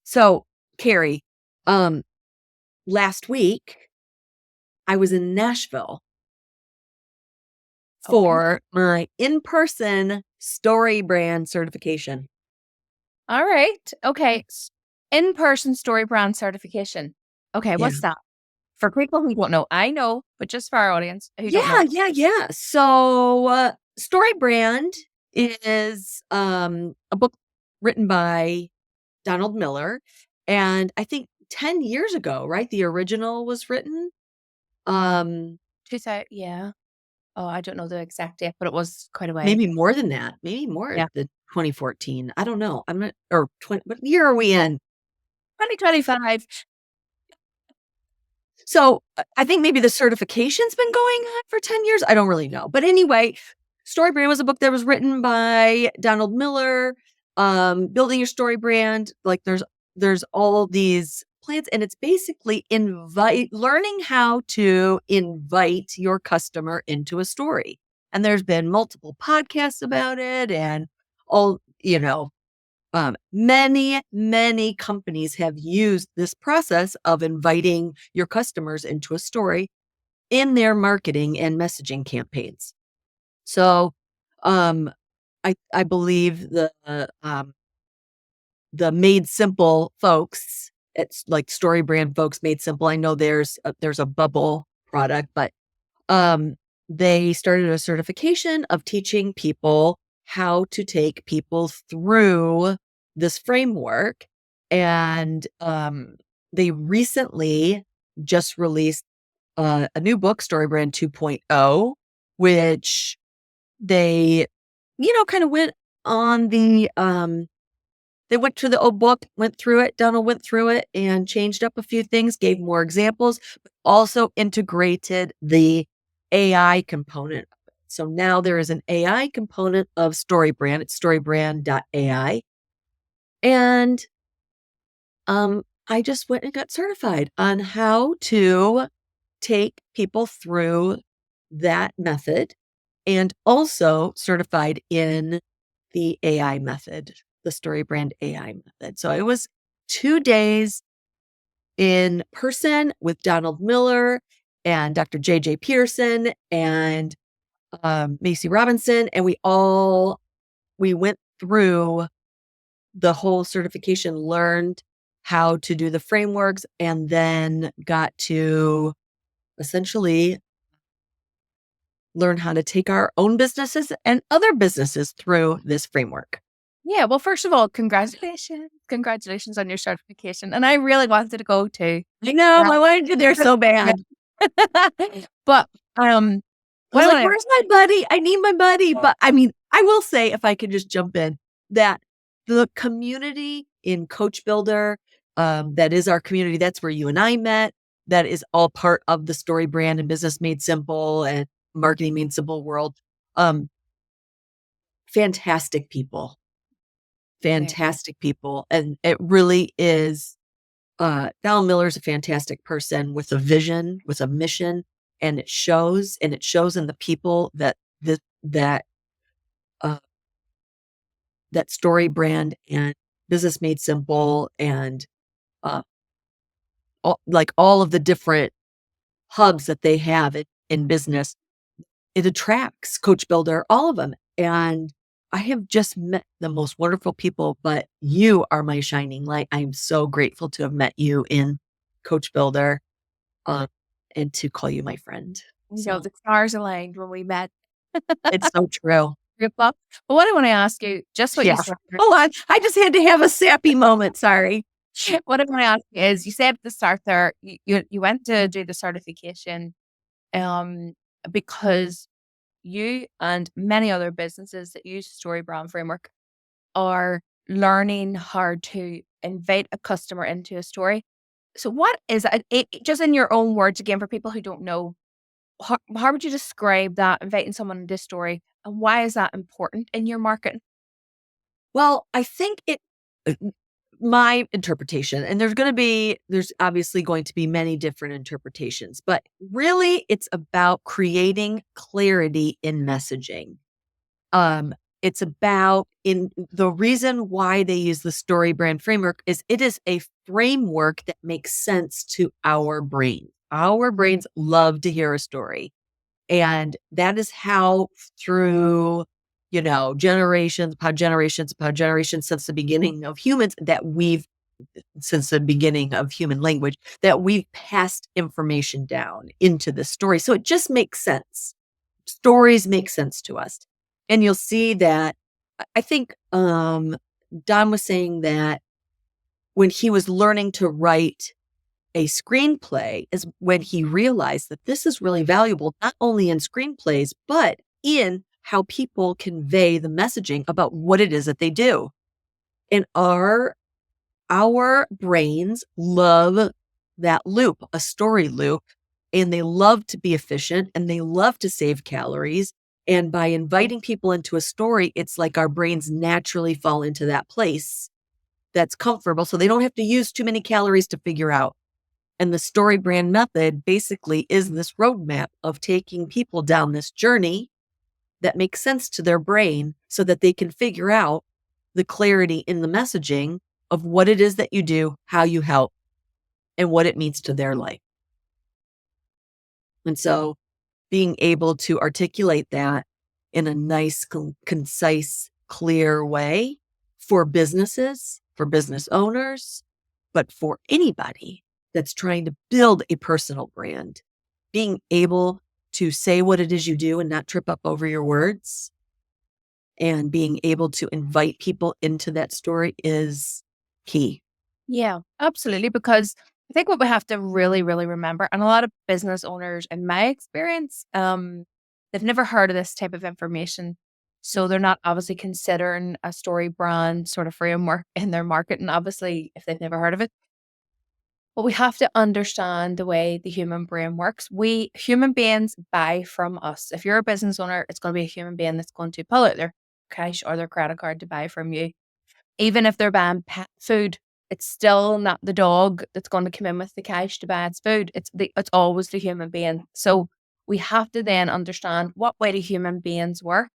So, Carrie, um, last week I was in Nashville Okay. for my in-person story brand certification. All right. Okay. In-person story brand certification. Okay. Yeah. What's that? For people who don't know, I know, but just for our audience who don't Yeah, know. yeah, yeah. So, Story Brand is a book written by Donald Miller, and I think 10 years ago, right? The original was written. Um, Yeah. Oh, I don't know the exact date, but it was quite a while Maybe ago. more than that. Maybe more Yeah. than 2014. I don't know. I'm not or 20 what year are we in? 2025. So, I think maybe the certification's been going on for 10 years. I don't really know. But anyway, Story Brand was a book that was written by Donald Miller. Building your story brand. Like there's all these plans, and it's basically learning how to invite your customer into a story. And there's been multiple podcasts about it and all, many companies have used this process of inviting your customers into a story in their marketing and messaging campaigns. So, um, I believe the Made Simple folks, it's like Story Brand folks, Made Simple. I know there's a Bubble product, but um, they started a certification of teaching people how to take people through this framework. And they recently just released a new book, Storybrand 2.0, which they, kind of went on they went to the old book, went through it, Donald went through it and changed up a few things, gave more examples, but also integrated the AI component. So now there is an AI component of StoryBrand. It's storybrand.ai. And I just went and got certified on how to take people through that method and also certified in the AI method, the StoryBrand AI method. So it was 2 days in person with Donald Miller and Dr. JJ Pearson and Macy Robinson. And we went through the whole certification, learned how to do the frameworks, and then got to essentially learn how to take our own businesses and other businesses through this framework. Yeah. Well, first of all, congratulations. Congratulations on your certification. And I really wanted to go too. I know, Yeah. I wanted to there so bad. But I was what I like, want where's my buddy? I need my buddy. But I mean, I will say, if I could just jump in, that the community in Coach Builder, that is our community. That's where you and I met. That is all part of the Story Brand and Business Made Simple and Marketing Made Simple world. Um, fantastic people, to fantastic people. And it really is, Donald Miller's a fantastic person with a vision, with a mission, and it shows in the people that uh, that Story Brand and Business Made Simple and uh, all of the different hubs that they have in business. It attracts Coach Builder, all of them. And I have just met the most wonderful people, but you are my shining light. I'm so grateful to have met you in Coach Builder, uh, and to call you my friend. So the stars aligned when we met. it's so true. But what I want to ask you, just what you Yeah. said, Hold on. I just had to have a sappy moment. Sorry. what I want to ask you is, you said at the start there, you went to do the certification, um, because you and many other businesses that use Story Brand Framework are learning how to invite a customer into a story. So what is just in your own words again, for people who don't know, how would you describe that, inviting someone into a story, and why is that important in your market? Well, I think uh, my interpretation, and there's obviously going to be many different interpretations, but really it's about creating clarity in messaging. Um, It's about in the reason why they use the story brand framework is it is a framework that makes sense to our brain. Our brains love to hear a story. And that is how through, generations upon generations upon generations since the beginning of humans since the beginning of human language, that we've passed information down into the story. So it just makes sense. Stories make sense to us. And you'll see that I think Don was saying that when he was learning to write a screenplay is when he realized that this is really valuable, not only in screenplays, but in how people convey the messaging about what it is that they do. And our brains love that loop, a story loop, and they love to be efficient and they love to save calories. And by inviting people into a story, it's like our brains naturally fall into that place that's comfortable. So they don't have to use too many calories to figure out. And the story brand method basically is this roadmap of taking people down this journey that makes sense to their brain so that they can figure out the clarity in the messaging of what it is that you do, how you help, and what it means to their life. And so being able to articulate that in a nice, concise, clear way for businesses, for business owners, but for anybody that's trying to build a personal brand, being able to say what it is you do and not trip up over your words and being able to invite people into that story is key. Yeah, absolutely. Because I think what we have to really, really remember, and a lot of business owners, in my experience, they've never heard of this type of information. So they're not obviously considering a story brand sort of framework in their market. And obviously, if they've never heard of it, but we have to understand the way the human brain works. We human beings buy from us. If you're a business owner, it's going to be a human being that's going to pull out their cash or their credit card to buy from you. Even if they're buying pet food, it's still not the dog that's going to come in with the cash to buy its food. It's always the human being. So we have to then understand what way do human beings work,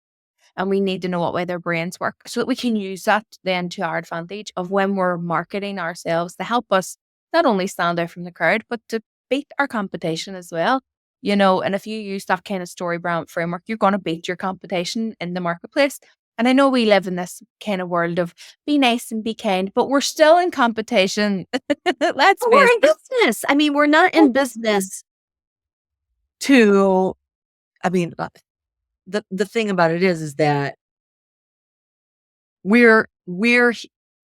and we need to know what way their brains work so that we can use that then to our advantage of when we're marketing ourselves to help us not only stand out from the crowd, but to beat our competition as well. And if you use that kind of story brand framework, you're going to beat your competition in the marketplace. And I know we live in this kind of world of be nice and be kind, but we're still in competition. Let's We're face in it. business. I mean, we're not in business to, I mean, the thing about it is that we're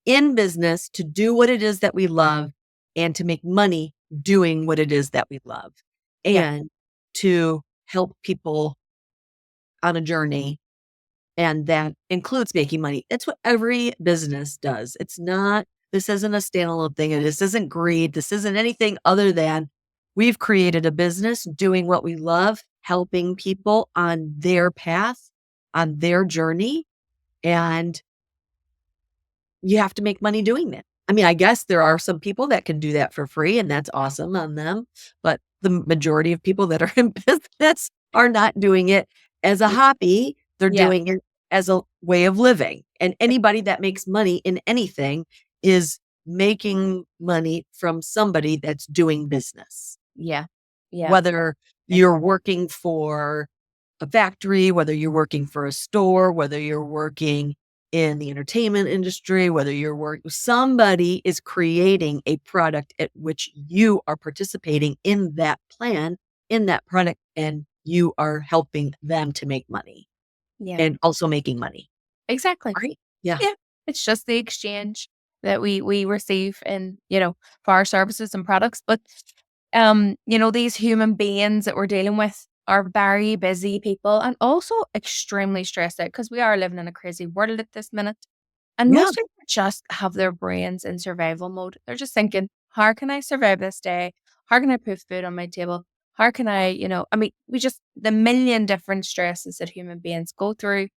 in business to do what it is that we love and to make money doing what it is that we love Yeah. and to help people on a journey. And that includes making money. It's what every business does. This isn't a standalone thing. This isn't greed. This isn't anything other than we've created a business doing what we love, helping people on their path, on their journey. And you have to make money doing that. I mean, I guess there are some people that can do that for free and that's awesome on them. But the majority of people that are in business are not doing it as a hobby. They're Yeah. doing it as a way of living. And anybody that makes money in anything is making money from somebody that's doing business. Yeah. Yeah. Whether you're working for a factory, whether you're working for a store, whether you're working in the entertainment industry, whether you're working, somebody is creating a product at which you are participating in that plan, in that product, and you are helping them to make money Yeah. and also making money. Exactly. Right? Yeah. Yeah. It's just the exchange that we receive in, for our services and products. But these human beings that we're dealing with are very busy people and also extremely stressed out because we are living in a crazy world at this minute. And Yeah. most people just have their brains in survival mode. They're just thinking, how can I survive this day? How can I put food on my table? How can I, the million different stresses that human beings go through.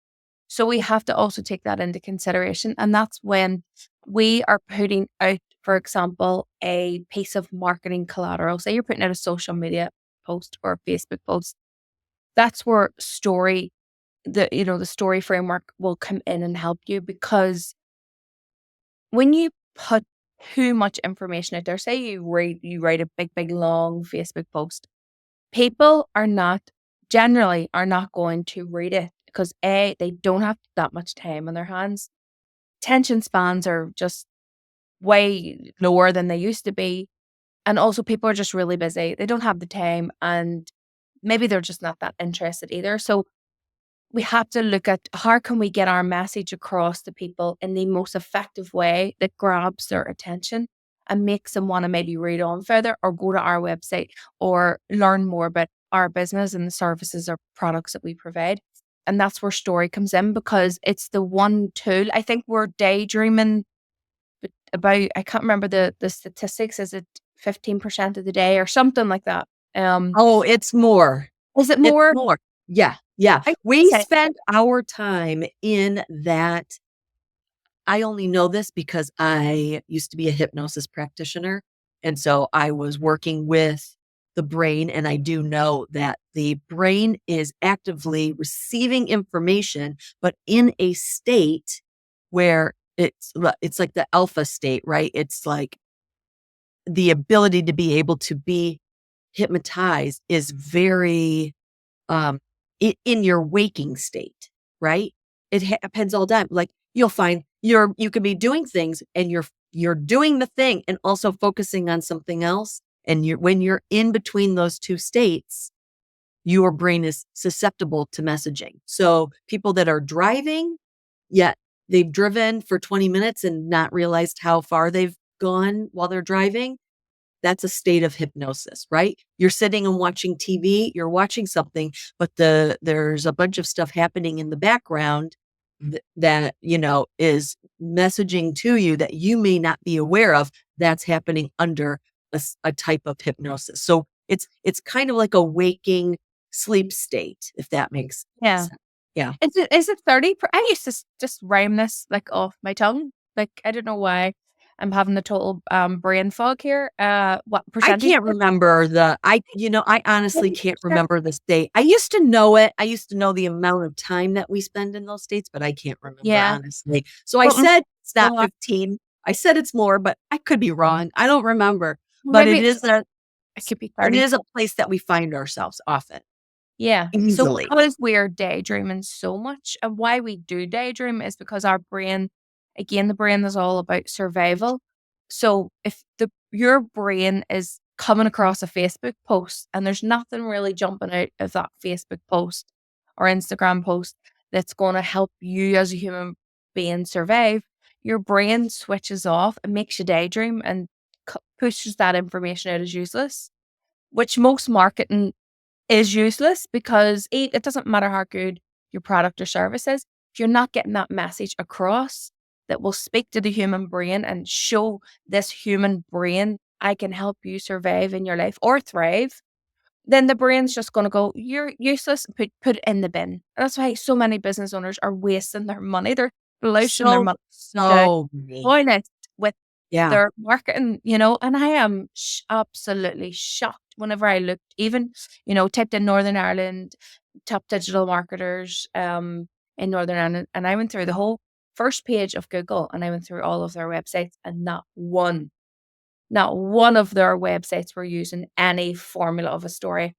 So we have to also take that into consideration. And that's when we are putting out, for example, a piece of marketing collateral. Say you're putting out a social media post or a Facebook post. That's where story the story framework will come in and help you, because when you put too much information out there, say you write a big long Facebook post, people generally are not going to read it, because they don't have that much time on their hands. Attention spans are just way lower than they used to be. And also people are just really busy. They don't have the time, and maybe they're just not that interested either. So we have to look at how can we get our message across to people in the most effective way that grabs their attention and makes them want to maybe read on further or go to our website or learn more about our business and the services or products that we provide. And that's where story comes in, because it's the one tool. I think we're daydreaming about, I can't remember the statistics. Is it 15% of the day or something like that? Oh, it's more. Is it It's more? more. Yeah. Yeah. I We say- spend our time in that. I only know this because I used to be a hypnosis practitioner. And so I was working with the brain, and I do know that the brain is actively receiving information, but in a state where it's like the alpha state, right? It's like the ability to be able to be hypnotized is very in your waking state, right? It happens all the time. Like you'll find you could be doing things and you're doing the thing and also focusing on something else. And when you're in between those two states, your brain is susceptible to messaging. So people that are driving, yet they've driven for 20 minutes and not realized how far they've gone while they're driving, that's a state of hypnosis, right? You're sitting and watching TV, you're watching something, but there's a bunch of stuff happening in the background that, is messaging to you that you may not be aware of. That's happening under a type of hypnosis. So it's kind of like a waking sleep state, if that makes yeah. sense. Yeah. Is it 30? I used to just rhyme this like off my tongue. Like, I don't know why I'm having the total brain fog here. What I percentage? can't remember I honestly can't remember the state. I used to know it. I used to know the amount of time that we spend in those states, but I can't remember, Yeah. honestly. So I Well, said it's not well, 15. I said it's more, but I could be wrong. I don't remember. But maybe it could be it 30. is a place that we find ourselves often, Yeah. So easily. because we're daydreaming so much, and why we do daydream is because our brain, again, the brain is all about survival. So if your brain is coming across a Facebook post and there's nothing really jumping out of that Facebook post or Instagram post that's going to help you as a human being survive, your brain switches off and makes you daydream and pushes that information out as useless, which most marketing is useless, because it doesn't matter how good your product or service is. If you're not getting that message across that will speak to the human brain and show this human brain, I can help you survive in your life or thrive, then the brain's just going to go, you're useless, put it in the bin. And that's why so many business owners are wasting their money. They're flushing their money down So the many. toilet with Yeah. their marketing, and I am absolutely shocked whenever I looked, even, typed in Northern Ireland, top digital marketers in Northern Ireland, and I went through the whole first page of Google and I went through all of their websites, and not one of their websites were using any formula of a story.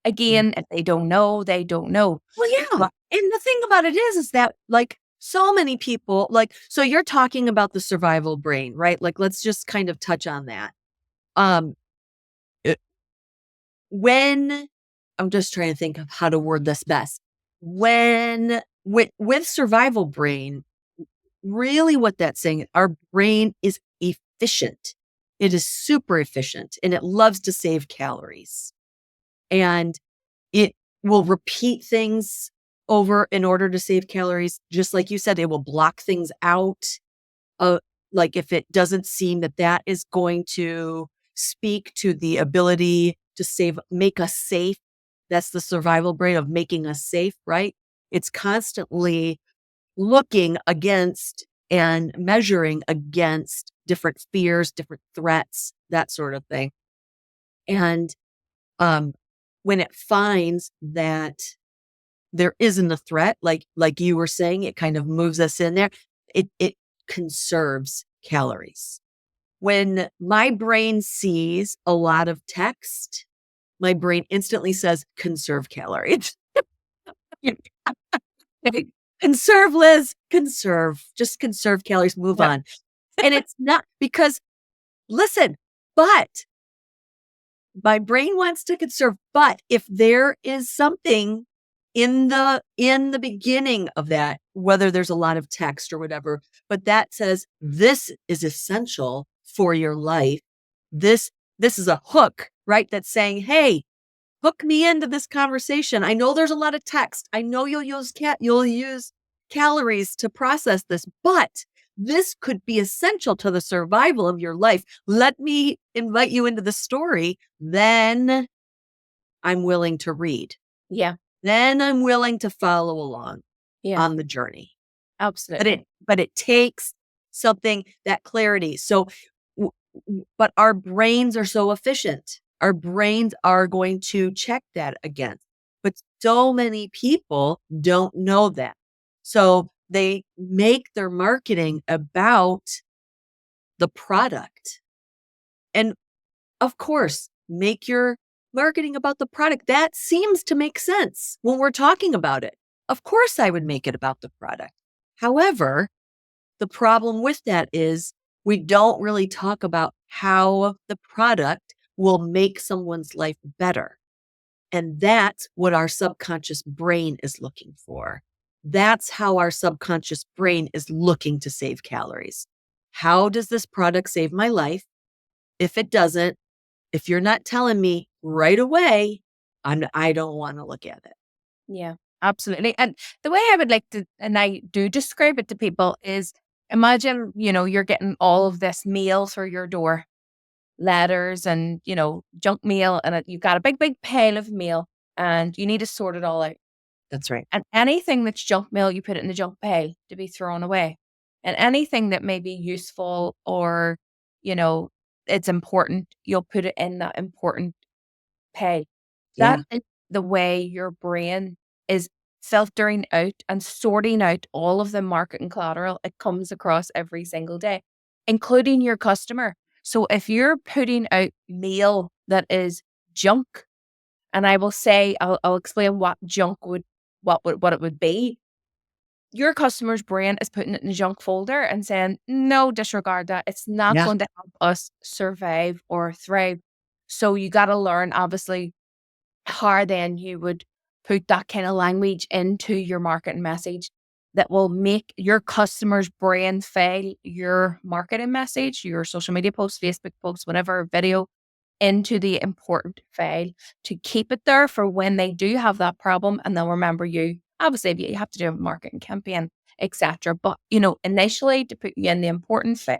Again, if they don't know, they don't know. Well, yeah. But And the thing about it is that like so many people, so you're talking about the survival brain, right? Like, let's just kind of touch on that. Um, it- when I'm just trying to think of how to word this best. With survival brain, really what that's saying, our brain is efficient. It is super efficient and it loves to save calories. And it will repeat things over in order to save calories. Just like you said, it will block things out. Like if it doesn't seem that is going to speak to the ability to make us safe. That's the survival brain of making us safe, right? It's constantly looking against and measuring against different fears, different threats, that sort of thing. And um, when it finds that there isn't a threat, like you were saying, it kind of moves us in there. It conserves calories. When my brain sees a lot of text, my brain instantly says, conserve calories. Conserve, Liz, conserve. Just conserve calories, move Yep. on. And it's not because, listen, but my brain wants to conserve. But if there is something in the beginning of that, whether there's a lot of text or whatever, but that says this is essential for your life. This is a hook, right? That's saying, hey, hook me into this conversation. I know there's a lot of text. I know you'll use calories to process this, but this could be essential to the survival of your life. Let me invite you into the story. Then I'm willing to read. Yeah. Then I'm willing to follow along Yeah. on the journey. Absolutely. But it takes something, that clarity. So, but our brains are so efficient. Our brains are going to check that against. But so many people don't know that. So they make their marketing about the product. And of course, make your marketing about the product. That seems to make sense when we're talking about it. Of course, I would make it about the product. However, the problem with that is we don't really talk about how the product will make someone's life better. And that's what our subconscious brain is looking for. That's how our subconscious brain is looking to save calories. How does this product save my life? If it doesn't, if you're not telling me right away, I don't want to look at it. Yeah, absolutely. And the way I would like to, and I do describe it to people, is imagine, you're getting all of this mail through your door, letters and, junk mail, and you've got a big, big pile of mail and you need to sort it all out. That's right. And anything that's junk mail, you put it in the junk pile to be thrown away. And anything that may be useful or, it's important, you'll put it in that important pile. Yeah. That is the way your brain is filtering out and sorting out all of the marketing collateral it comes across every single day, including your customer. So if you're putting out mail that is junk, and I will say, I'll explain what junk what it would be. Your customer's brain is putting it in the junk folder and saying, no, disregard that. It's not Yeah. going to help us survive or thrive. So you got to learn, obviously, how then you would put that kind of language into your marketing message that will make your customer's brain file your marketing message, your social media posts, Facebook posts, whatever, video, into the important file to keep it there for when they do have that problem and they'll remember you. Obviously, if you have to do a marketing campaign, etc. But, initially to put you in the important file,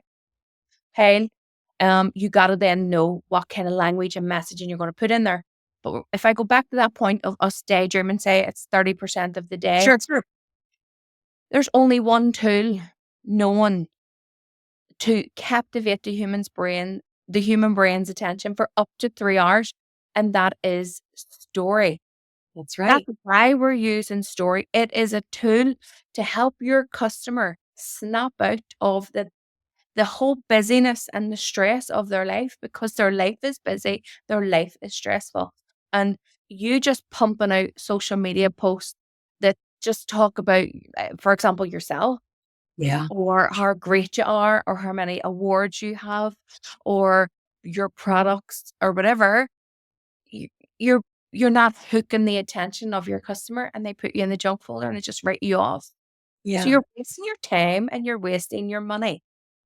you got to then know what kind of language and messaging you're going to put in there. But if I go back to that point of us daydream and say it's 30% of the day, Sure. there's only one tool known to captivate the human brain's attention for up to 3 hours, and that is story. That's right. That's why we're using story. It is a tool to help your customer snap out of the whole busyness and the stress of their life, because their life is busy, their life is stressful. And you just pumping out social media posts that just talk about, for example, yourself, Yeah. or how great you are, or how many awards you have, or your products, or whatever, you, you're you're not hooking the attention of your customer, and they put you in the junk folder and it just write you off. Yeah. So you're wasting your time and you're wasting your money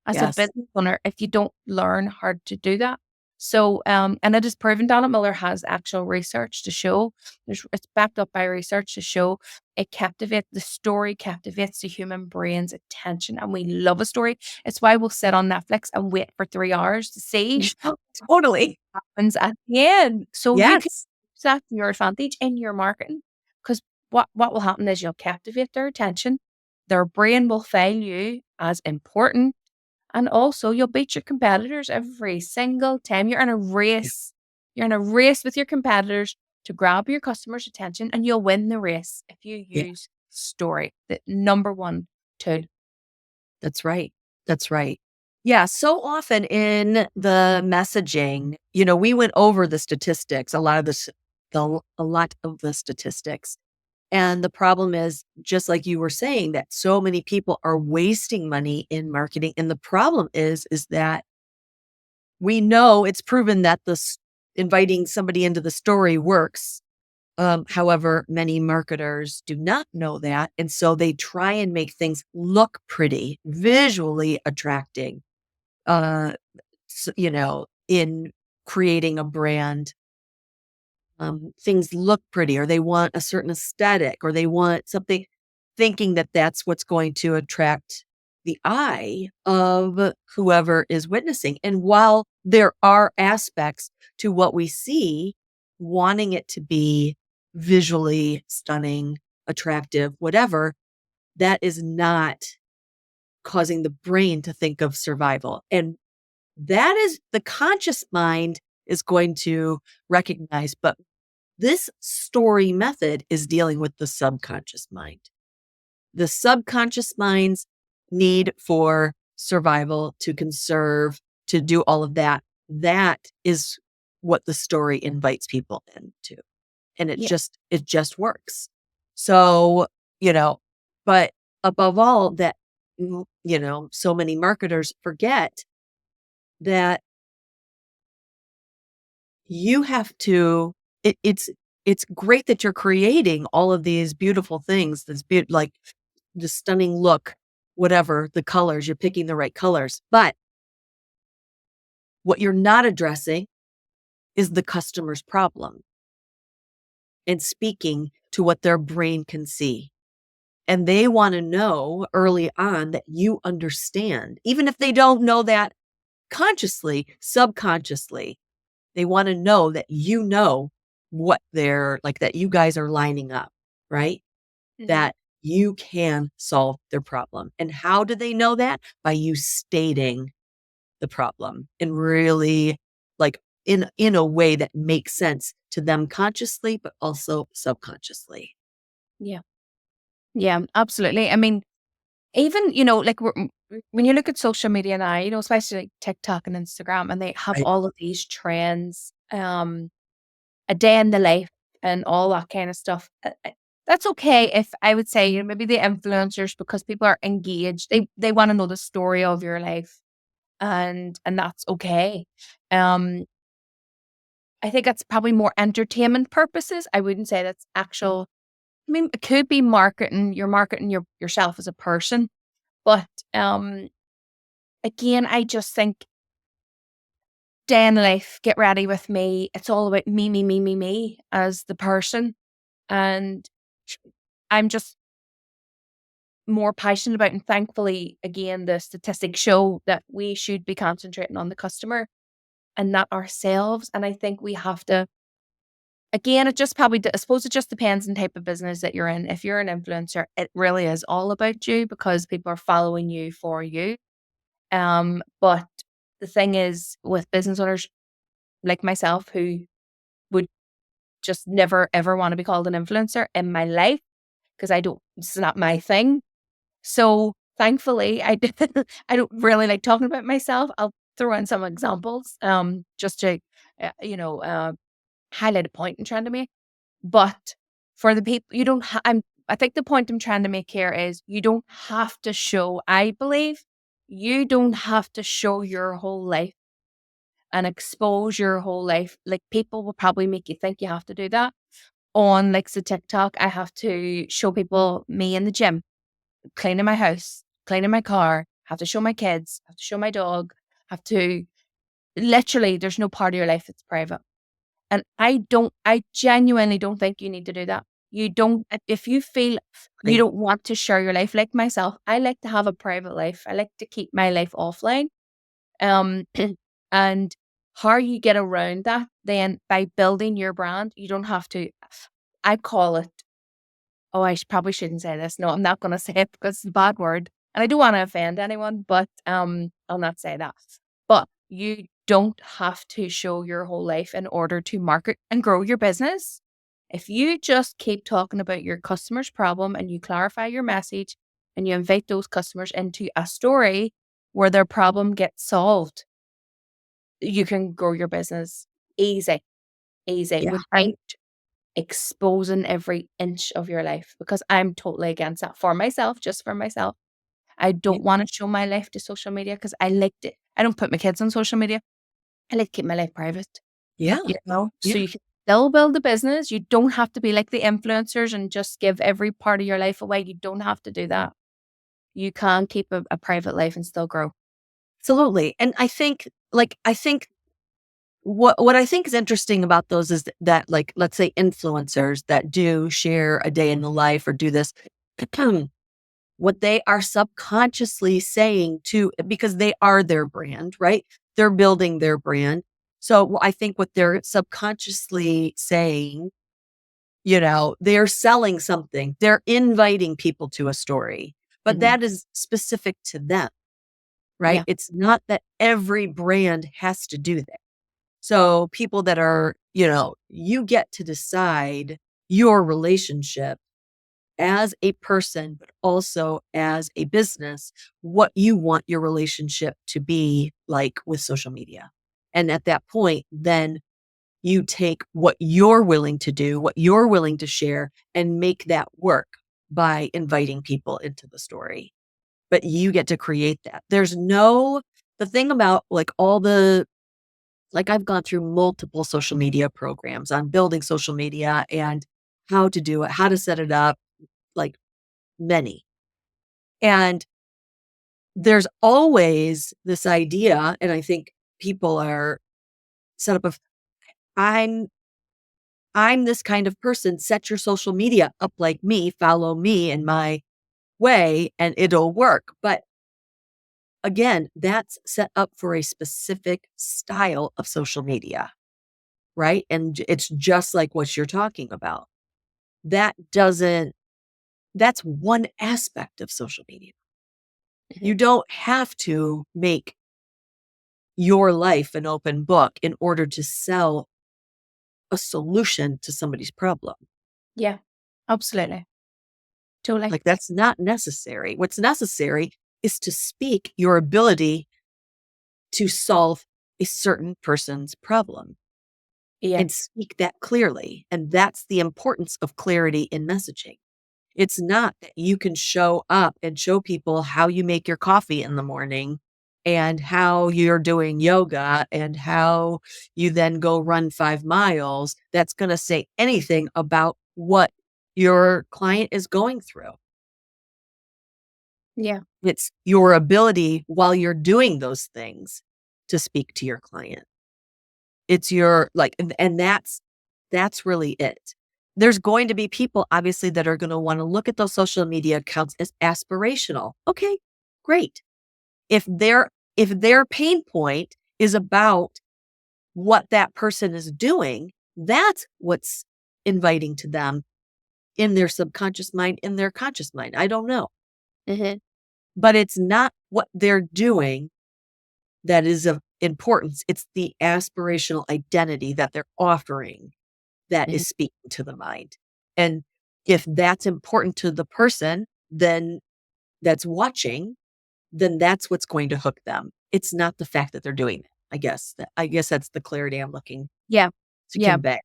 as a Yes. business owner if you don't learn how to do that. So, and it is proven. Donna Miller has actual research to show, it's backed up by research to show the story captivates the human brain's attention. And we love a story. It's why we'll sit on Netflix and wait for 3 hours to see Totally. what happens at the end. So you can Yes. use that to your advantage in your marketing, because what will happen is you'll captivate their attention. Their brain will file you as important. And also, you'll beat your competitors every single time. You're in a race. You're in a race with your competitors to grab your customer's attention, and you'll win the race if you Yeah, use story, the number one tool. that's right. That's right. Yeah, so often in the messaging, we went over the statistics, a lot of the statistics. And the problem is, just like you were saying, that so many people are wasting money in marketing. And the problem is that we know it's proven that inviting somebody into the story works. However, many marketers do not know that. And so they try and make things look pretty, visually attracting, uh, in creating a brand. Things look pretty, or they want a certain aesthetic, or they want something, thinking that that's what's going to attract the eye of whoever is witnessing. And while there are aspects to what we see, wanting it to be visually stunning, attractive, whatever, that is not causing the brain to think of survival. And that is the conscious mind is going to recognize. But this story method is dealing with the subconscious mind. The subconscious mind's need for survival, to conserve, to do all of that. That is what the story invites people into. And Yeah. it just works. So, but above all, that, so many marketers forget that you have to, it's great that you're creating all of these beautiful things, like the stunning look, whatever the colors, you're picking the right colors. But what you're not addressing is the customer's problem and speaking to what their brain can see. And they want to know early on that you understand, even if they don't know that consciously, subconsciously. They want to know that what they're like, that you guys are lining up, right? That you can solve their problem. And how do they know that? By you stating the problem, and really, like, in a way that makes sense to them consciously, but also subconsciously. Yeah. Yeah, absolutely. I mean, even, like when you look at social media now, especially like TikTok and Instagram, and they have Right. all of these trends, a day in the life and all that kind of stuff. That's okay if I would say, maybe the influencers, because people are engaged, they want to know the story of your life, and that's okay. Um, I think that's probably more entertainment purposes. I wouldn't say that's actual. I mean, it could be marketing. You're marketing yourself as a person, but again, I just think day in life, get ready with me. It's all about me, me, me, me, me as the person, and I'm just more passionate about. And thankfully, again, the statistics show that we should be concentrating on the customer and not ourselves. And I think we have to. Again, it just probably, I suppose it just depends on the type of business that you're in. If you're an influencer, it really is all about you because people are following you for you. But the thing is, with business owners like myself who would just never ever want to be called an influencer in my life, because it's not my thing. So thankfully, I don't really like talking about myself. I'll throw in some examples, just to, highlight a point I'm trying to make. But for the people, you don't. I think the point I'm trying to make here is you don't have to show. I believe you don't have to show your whole life and expose your whole life. Like, people will probably make you think you have to do that. On, like, so TikTok, I have to show people me in the gym, cleaning my house, cleaning my car, have to show my kids, have to show my dog, have to literally, there's no part of your life that's private. And I genuinely don't think you need to do that. You don't, if you feel you Right. don't want to share your life, like myself, I like to have a private life. I like to keep my life offline. Um, and how you get around that then by building your brand, you don't have to, I call it, oh, probably shouldn't say this. No, I'm not going to say it because it's a bad word. And I don't want to offend anyone, but I'll not say that. But you don't have to show your whole life in order to market and grow your business. If you just keep talking about your customer's problem and you clarify your message and you invite those customers into a story where their problem gets solved, you can grow your business easy, Yeah. without exposing every inch of your life, because I'm totally against that for myself, just for myself. I Yeah. don't want to show my life to social media because I liked it. I don't put my kids on social media. I like to keep my life private, Yeah. so Yeah. you can still build a business. You don't have to be like the influencers and just give every part of your life away. You don't have to do that. You can keep a private life and still grow. Absolutely. And I think what I think is interesting about those is that, like, let's say influencers that do share a day in the life or do this, what they are subconsciously saying to, because they are their brand, right? They're building their brand. So I think what they're subconsciously saying, they're selling something. They're inviting people to a story, but Mhm. that is specific to them, right? Yeah. It's not that every brand has to do that. So people that are, you get to decide your relationship as a person, but also as a business, what you want your relationship to be like with social media. And at that point, then you take what you're willing to do, what you're willing to share, and make that work by inviting people into the story. But you get to create that. The thing about I've gone through multiple social media programs on building social media and how to do it, how to set it up, like many. And there's always this idea, and I think people are set up of, I'm this kind of person, set your social media up like me, follow me in my way, and it'll work. But again, that's set up for a specific style of social media, right? And it's just like what you're talking about. That doesn't, that's one aspect of social media. Mhm. You don't have to make your life an open book in order to sell a solution to somebody's problem. Yeah. Absolutely. Totally. Like, that's not necessary. What's necessary is to speak your ability to solve a certain person's problem Yeah. and speak that clearly. And that's the importance of clarity in messaging. It's not that you can show up and show people how you make your coffee in the morning and how you're doing yoga and how you then go run 5 miles. That's going to say anything about what your client is going through. Yeah. It's your ability while you're doing those things to speak to your client. It's your and that's really it. There's going to be people obviously that are going to want to look at those social media accounts as aspirational. Okay, great. If their pain point is about what that person is doing, that's what's inviting to them in their subconscious mind, in their conscious mind. I don't know. Mhm. But it's not what they're doing that is of importance. It's the aspirational identity that they're offering that Mhm. is speaking to the mind. And if that's important to the person, then that's watching, then that's what's going to hook them. It's not the fact that they're doing it. I guess that's the clarity I'm looking Yeah. to Yeah. convey,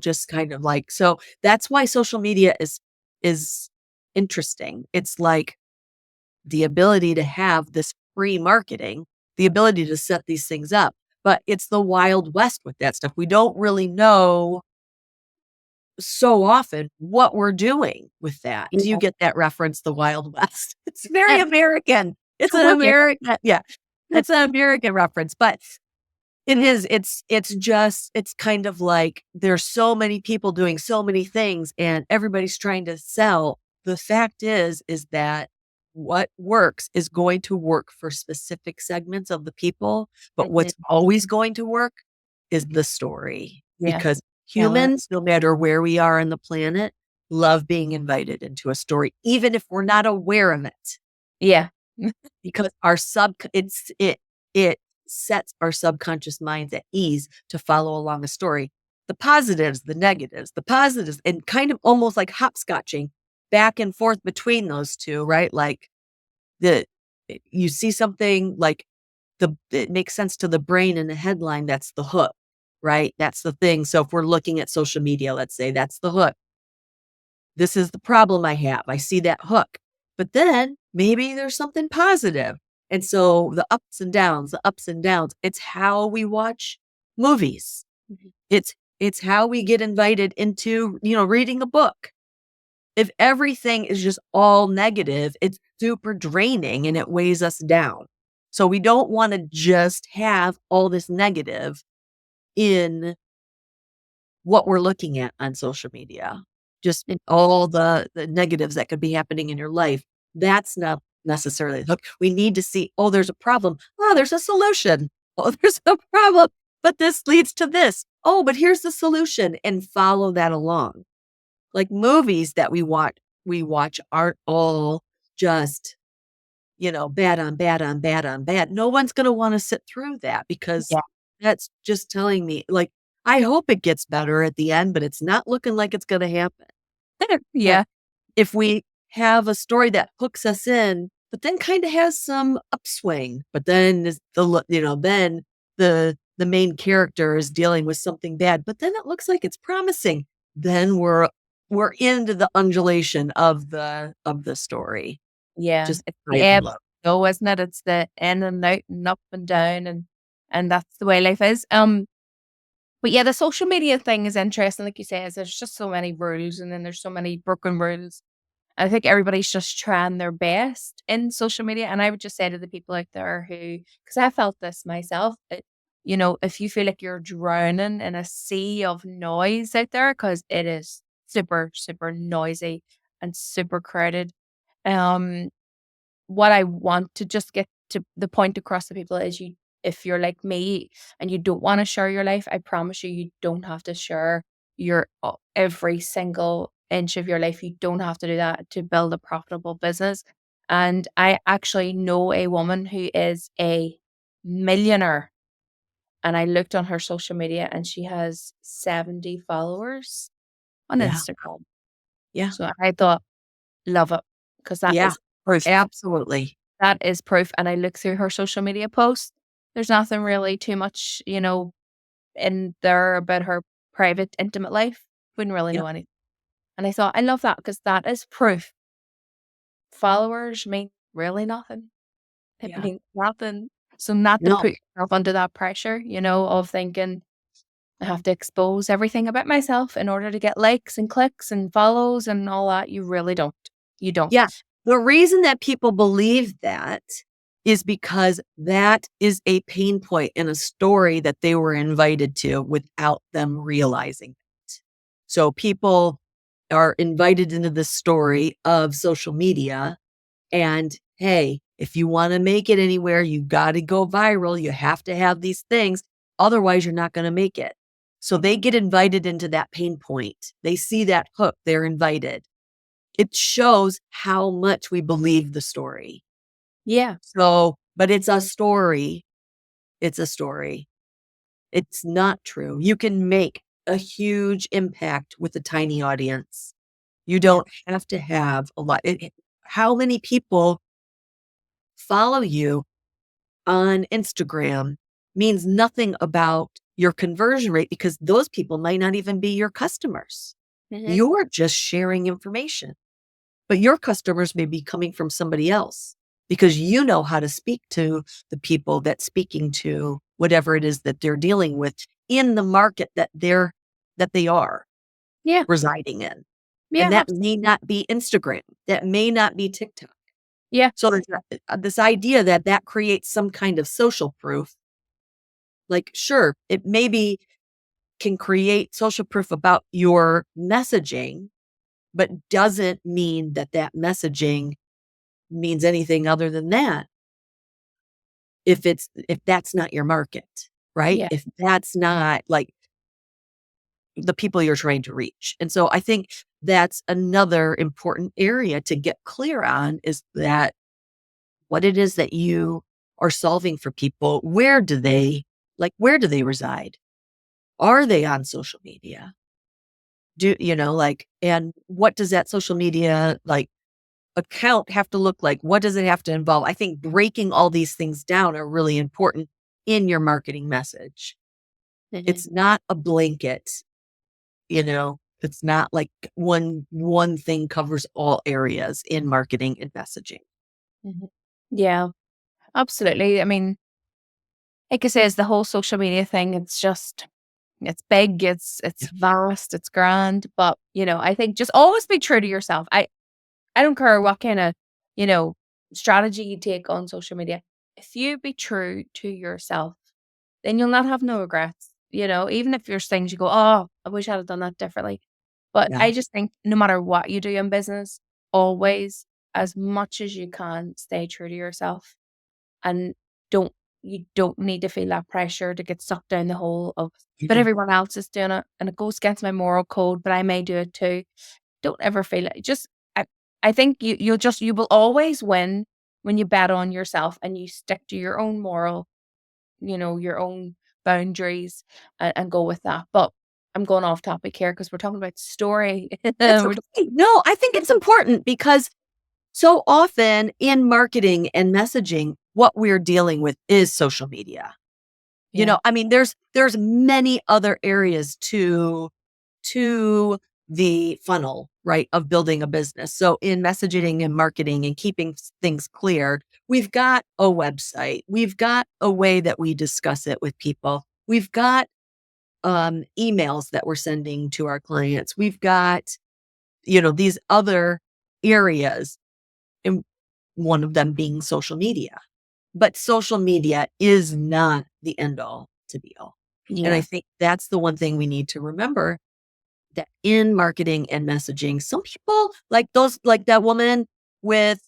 just kind of like, so that's why social media is interesting. It's like the ability to have this free marketing, the ability to set these things up, but it's the Wild West with that stuff. We don't really know so often what we're doing with that. Do you Yeah. get that reference, the Wild West? It's very Uh, American. It's an Totally. American, yeah, it's an American reference, but it's kind of like there's so many people doing so many things and everybody's trying to sell. The fact is that what works is going to work for specific segments of the people, but Mhm. what's always going to work is the story, Yeah. because Yeah. humans, no matter where we are on the planet, love being invited into a story, even if we're not aware of it, Yeah. because it sets our subconscious minds at ease to follow along a story. the positives, the negatives, the positives, and kind of almost like hopscotching back and forth between those two, right? Like you see something like it makes sense to the brain in the headline. That's the hook, right? That's the thing. So if we're looking at social media, let's say that's the hook. This is the problem I have. I see that hook, but then maybe there's something positive. And so the ups and downs, it's how we watch movies. Mhm. It's how we get invited into, reading a book. If everything is just all negative, it's super draining and it weighs us down. So we don't want to just have all this negative in what we're looking at on social media. Just all the negatives that could be happening in your life. That's not necessarily the hook. We need to see, oh, there's a problem. Oh, there's a solution. Oh, there's a problem, but this leads to this. Oh, but here's the solution, and follow that along. Like movies that we watch aren't all just, bad on bad on bad on bad. No one's going to want to sit through that because Yeah. that's just telling me, like, I hope it gets better at the end, but it's not looking like it's going to happen. But Yeah. if we have a story that hooks us in, but then kind of has some upswing, but then then the main character is dealing with something bad, but then it looks like it's promising. Then we're into the undulation of the story. Yeah. Just It's the I ebb love. and flow, isn't it? It's the in and out and up and down and that's the way life is. But yeah, the social media thing is interesting, like you say, is there's just so many rules and then there's so many broken rules. I think everybody's just trying their best in social media. And I would just say to the people out there who, because I felt this myself, if you feel like you're drowning in a sea of noise out there, because it is super, super noisy and super crowded. Um, what I want to just get to the point across to people is if you're like me and you don't want to share your life, I promise you, you don't have to share your every single inch of your life. You don't have to do that to build a profitable business. And I actually know a woman who is a millionaire. And I looked on her social media and she has 70 followers on Yeah. Instagram. Yeah. So I thought, love it, because that Yeah. is proof. Absolutely. That is proof, and I look through her social media posts. There's nothing really too much, in there about her private, intimate life. Wouldn't really Yeah. know anything. And I thought, I love that because that is proof. Followers mean really nothing. It Yeah. means nothing. So not to No. put yourself under that pressure, of thinking I have to expose everything about myself in order to get likes and clicks and follows and all that. You really don't. You don't. Yeah. The reason that people believe that is because that is a pain point in a story that they were invited to without them realizing it. So people are invited into the story of social media, and hey, if you want to make it anywhere, you got to go viral. You have to have these things. Otherwise, you're not going to make it. So they get invited into that pain point. They see that hook, they're invited. It shows how much we believe the story. Yeah. So, but it's a story. It's a story. It's not true. You can make a huge impact with a tiny audience. You Yeah. don't have to have a lot. How many people follow you on Instagram means nothing about your conversion rate because those people might not even be your customers. Mhm. You're just sharing information. But your customers may be coming from somebody else because you know how to speak to the people that's speaking to whatever it is that they're dealing with in the market that they are Yeah. residing in. Yeah. And that may not be Instagram. That may not be TikTok. Yeah. So there's this idea that creates some kind of social proof. Like, sure, it maybe can create social proof about your messaging, but doesn't mean that messaging means anything other than that. If that's not your market, right? Yeah. If that's not like the people you're trying to reach. And so I think that's another important area to get clear on is that what it is that you are solving for people, where do they reside? Are they on social media? And what does that social media account have to look like? What does it have to involve? I think breaking all these things down are really important in your marketing message. It's not a blanket, it's not like one thing covers all areas in marketing and messaging. Mhm. Yeah, absolutely. I mean, like I say, it's the whole social media thing. It's big, it's vast, it's grand. But I think just always be true to yourself. I don't care what kind of you know strategy you take on social media. If you be true to yourself, then you'll not have no regrets. Even if there's things you go, oh, I wish I'd have done that differently. But Yeah. I just think no matter what you do in business, always, as much as you can, stay true to yourself and don't you don't need to feel that pressure to get sucked down the hole of, but Mhm. everyone else is doing it and it goes against my moral code, but I may do it too. Don't ever feel it. I think you will always win when you bet on yourself and you stick to your own moral, your own boundaries and go with that. But I'm going off topic here because we're talking about story. That's okay. No, I think it's important because so often in marketing and messaging, what we're dealing with is social media. Yeah. I mean, there's many other areas to the funnel, right, of building a business. So in messaging and marketing and keeping things clear, we've got a website, we've got a way that we discuss it with people, we've got emails that we're sending to our clients, we've got these other areas, and one of them being social media. But social media is not the end all to be all. And I Yeah. think that's the one thing we need to remember, that in marketing and messaging, some people like that woman with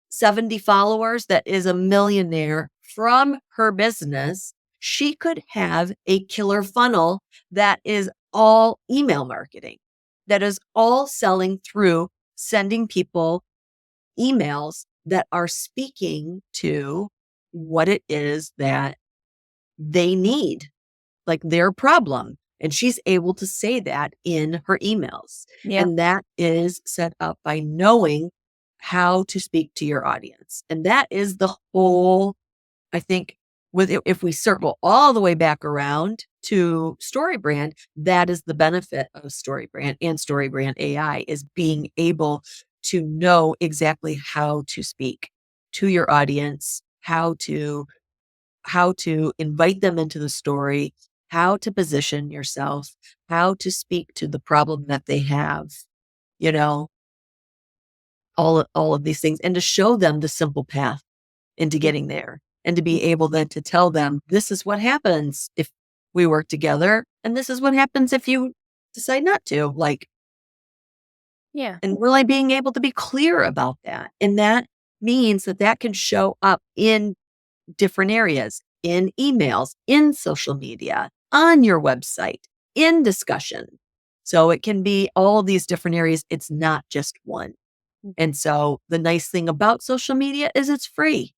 70 followers that is a millionaire from her business. She could have a killer funnel that is all email marketing, that is all selling through sending people emails that are speaking to what it is that they need, like their problem. And she's able to say that in her emails. Yeah. And that is set up by knowing how to speak to your audience. And that is the whole, I think, if we circle all the way back around to StoryBrand, that is the benefit of StoryBrand and StoryBrand AI, is being able to know exactly how to speak to your audience, how to invite them into the story, how to position yourself, how to speak to the problem that they have, you know, all of these things, and to show them the simple path into getting there, and to be able then to tell them, this is what happens if we work together, and this is what happens if you decide not to, Yeah. and really being able to be clear about that. And that means that can show up in different areas, in emails, in social media, on your website, in discussion. So it can be all of these different areas. It's not just one. And so the nice thing about social media is it's free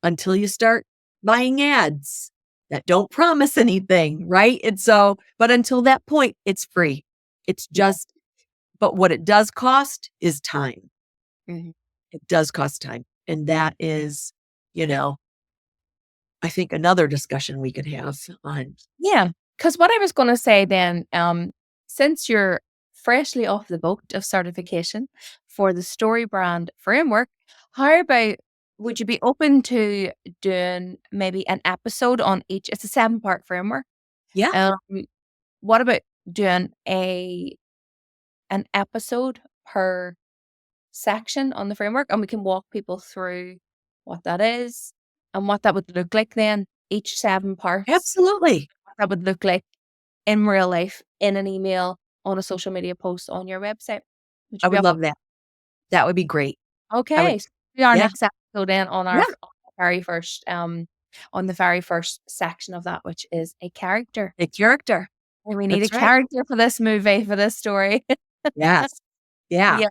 until you start buying ads that don't promise anything, right? And so, but until that point, it's free. It's just, but what it does cost is time. Mhm. It does cost time. And that is, you know, I think another discussion we could have on. Yeah, because what I was gonna say then, since you're freshly off the boat of certification for the Story Brand framework, how about would you be open to doing maybe an episode on each? It's a 7-part framework. Yeah, Um, what about doing an episode per section on the framework, and we can walk people through what that is and what that would look like then, each 7 parts, absolutely. what that would look like in real life, in an email, on a social media post, on your website. Would I you be would up? love that. That would be great. I would, Okay. So be our yeah, next episode then on yeah, on the very first section of that, which is a character. a character. And we need a That's right. character for this movie, for this story. Yes. Yeah. Yeah.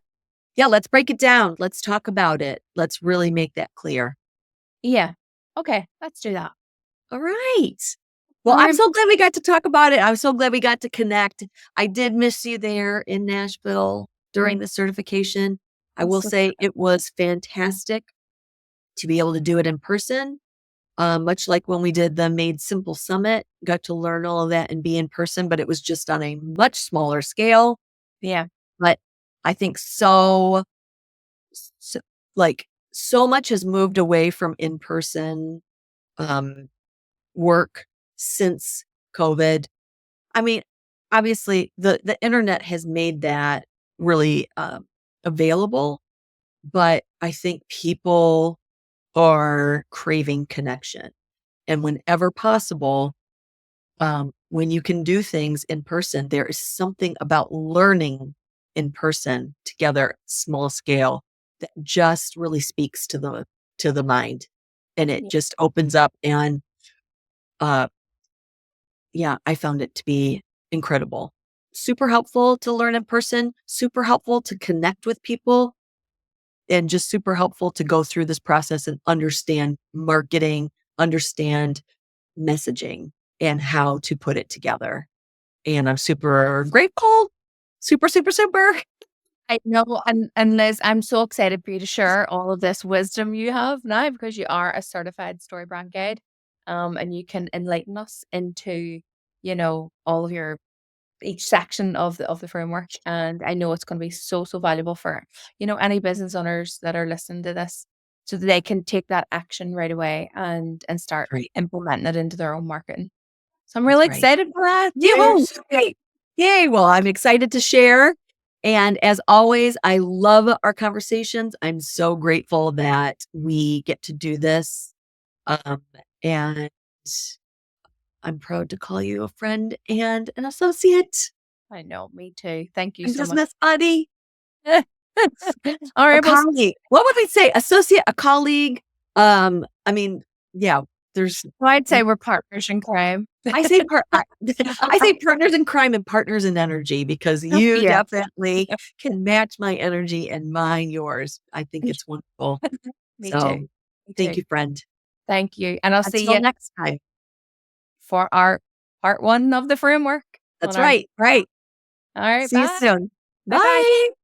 Yeah. Let's break it down. Let's talk about it. Let's really make that clear. Yeah. Okay, let's do that. All right. Well, I'm I'm so glad we got to talk about it. I'm so glad we got to connect. I did miss you there in Nashville during the certification. I will so say it was fantastic to be able to do it in person. Much like when we did the Made Simple Summit, got to learn all of that and be in person, but it was just on a much smaller scale. yeah, But I think so, like so much has moved away from in-person um, work since COVID. I mean, obviously the internet has made that really available, but I think people are craving connection. And whenever possible, when you can do things in person, there is something about learning in person together, small scale, that just really speaks to the mind, and it yeah, just opens up. And uh, yeah, I found it to be incredible, super helpful to learn in person, super helpful to connect with people, and just super helpful to go through this process and understand marketing, understand messaging, and how to put it together. And I'm super grateful. Super, super, super. I know, and Liz, I'm so excited for you to share all of this wisdom you have now because you are a certified story brand guide, and you can enlighten us into, all of your each section of the framework, and I know it's going to be so so valuable for any business owners that are listening to this, so that they can take that action right away and start Right. implementing it into their own marketing. So I'm That's really right. excited for that. Yay. Great. Yay. Well, I'm excited to share. And as always, I love our conversations. I'm so grateful that we get to do this. Um, and I'm proud to call you a friend and an associate I know, me too. Thank you and so much. business buddy, All a right, well, colleague. What would we say? Associate, a colleague. I mean, yeah, there's, I'd say we're partners in crime. I say I say partners in crime and partners in energy, because you Yeah, definitely can match my energy and mine yours. I think it's wonderful. me too. So Me thank too. you, friend. Thank you. And I'll see Until you next time. for our part one of the framework on That's our. right. Right. All right, See you bye. soon. Bye bye. Bye.